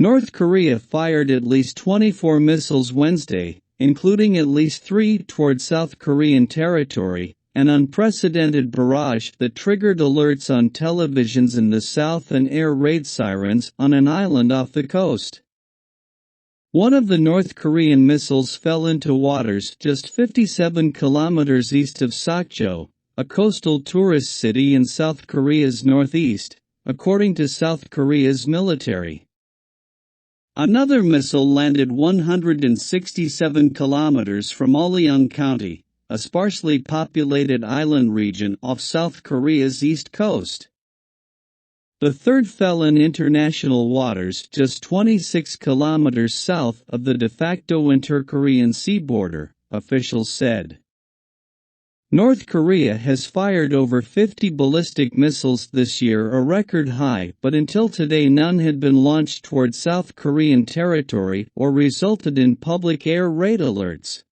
North Korea fired at least 24 missiles Wednesday, including at least 3 toward South Korean territory, an unprecedented barrage that triggered alerts on televisions in the south and air raid sirens on an island off the coast. One of the North Korean missiles fell into waters just 57 kilometers east of Sokcho, a coastal tourist city in South Korea's northeast, according to South Korea's military. Another missile landed 167 kilometers from Oleong County, a sparsely populated island region off South Korea's east coast. The third fell in international waters just 26 kilometers south of the de facto inter-Korean sea border, officials said. North Korea has fired over 50 ballistic missiles this year, a record high, but until today none had been launched toward South Korean territory or resulted in public air raid alerts.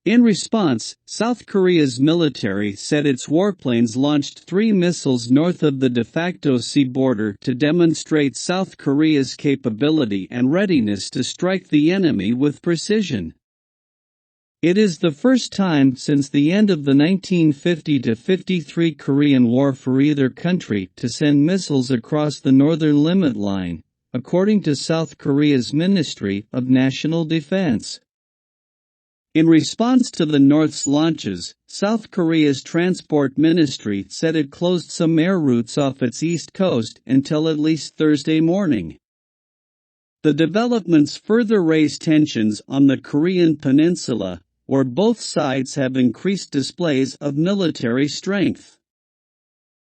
In response, South Korea's military said its warplanes launched 3 missiles north of the de facto sea border to demonstrate South Korea's capability and readiness to strike the enemy with precision. It is the first time since the end of the 1950-53 Korean War for either country to send missiles across the northern limit line, according to South Korea's Ministry of National Defense. In response to the North's launches, South Korea's Transport Ministry said it closed some air routes off its east coast until at least Thursday morning. The developments further raise tensions on the Korean peninsula, where both sides have increased displays of military strength.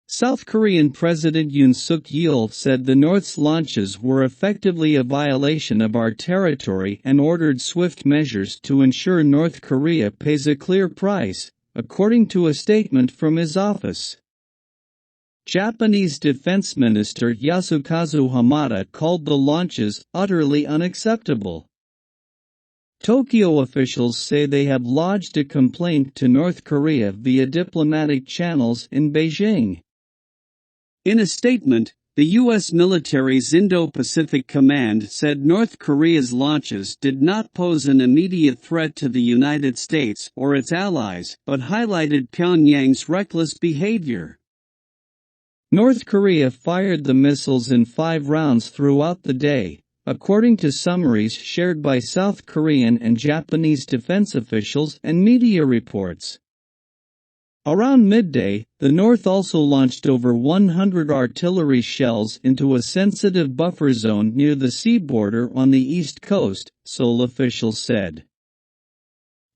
South Korean President Yoon Suk-yeol said the North's launches were effectively a violation of our territory and ordered swift measures to ensure North Korea pays a clear price, according to a statement from his office. Japanese Defense Minister Yasukazu Hamada called the launches utterly unacceptable. Tokyo officials say they have lodged a complaint to North Korea via diplomatic channels in Beijing. In a statement, the U.S. military's Indo-Pacific Command said North Korea's launches did not pose an immediate threat to the United States or its allies, but highlighted Pyongyang's reckless behavior. North Korea fired the missiles in 5 rounds throughout the day, according to summaries shared by South Korean and Japanese defense officials and media reports. Around midday, the North also launched over 100 artillery shells into a sensitive buffer zone near the sea border on the east coast, Seoul officials said.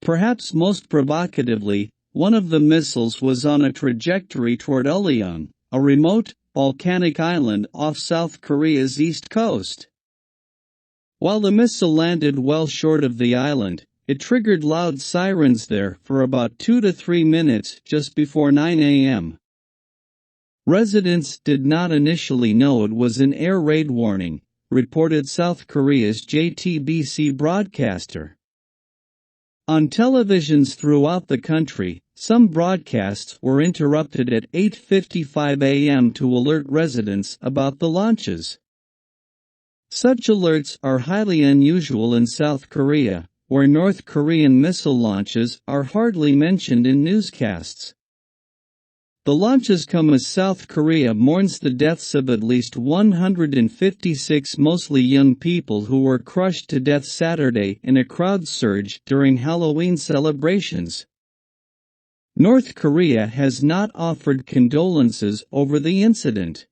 Perhaps most provocatively, one of the missiles was on a trajectory toward Oleong, a remote, volcanic island off South Korea's east coast. While the missile landed well short of the island, it triggered loud sirens there for about 2 to 3 minutes just before 9 a.m. Residents did not initially know it was an air raid warning, reported South Korea's JTBC broadcaster. On televisions throughout the country, some broadcasts were interrupted at 8:55 a.m. to alert residents about the launches. Such alerts are highly unusual in South Korea, where North Korean missile launches are hardly mentioned in newscasts. The launches come as South Korea mourns the deaths of at least 156 mostly young people who were crushed to death Saturday in a crowd surge during Halloween celebrations. North Korea has not offered condolences over the incident.